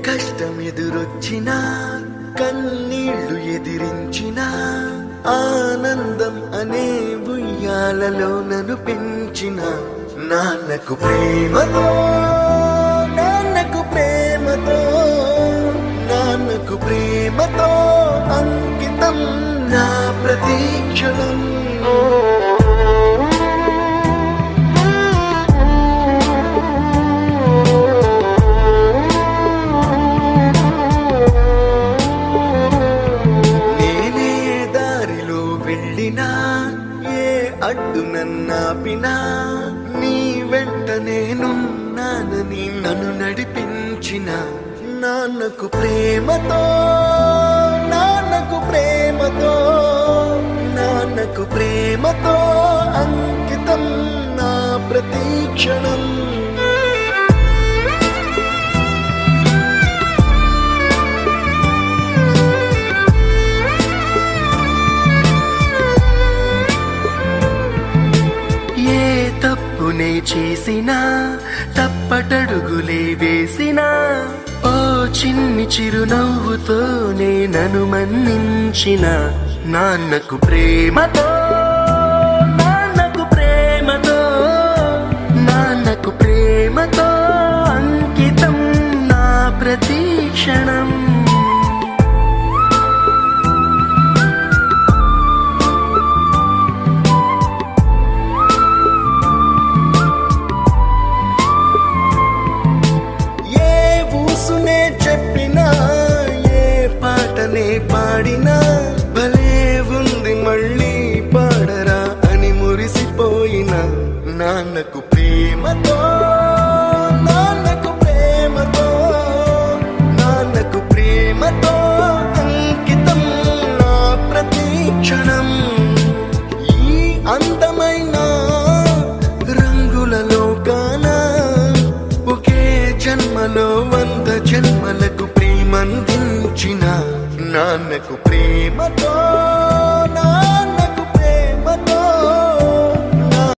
కష్టం ఎదురొచ్చినా కన్నీళ్లు ఎదిరించినా ఆనందం అనే ఉయ్యాలలో నన్ను పెంచిన నాన్నకు ప్రేమతో నాన్నకు ప్రేమతో నాన్నకు ప్రేమతో అంకితం నా ప్రతీక్షణం. ఏ అడ్డు నన్నాపినా నీ వెంట నేనున్నానని నన్ను నడిపించిన నాన్నకు ప్రేమతో నాన్నకు ప్రేమతో నాన్నకు ప్రేమతో అంకితం నా ప్రతీక్షణం. తప్పునే చేసినా తప్పటడుగులే వేసినా ఓ చిన్ని చిరునవ్వుతోనే నన్ను మన్నించిన నాన్నకు ప్రేమతో నాన్నకు ప్రేమతో నాన్నకు ప్రేమతో అంకితం నా ప్రతీక్షణం. చెప్పినా ఏ పాటనే పాడినా భలే ఉంది మళ్ళీ పాడరా అని మురిసిపోయిన నాన్నకు ప్రేమతో నాన్నకు ప్రేమతో నాన్నకు ప్రేమతో అంకితం నా ప్రతీక్షణం. ఈ అందమైన రంగుల లోకాన ఒకే జన్మలో 100 జన్మలకు ప్రేమందించిన నాన్నకు ప్రేమతో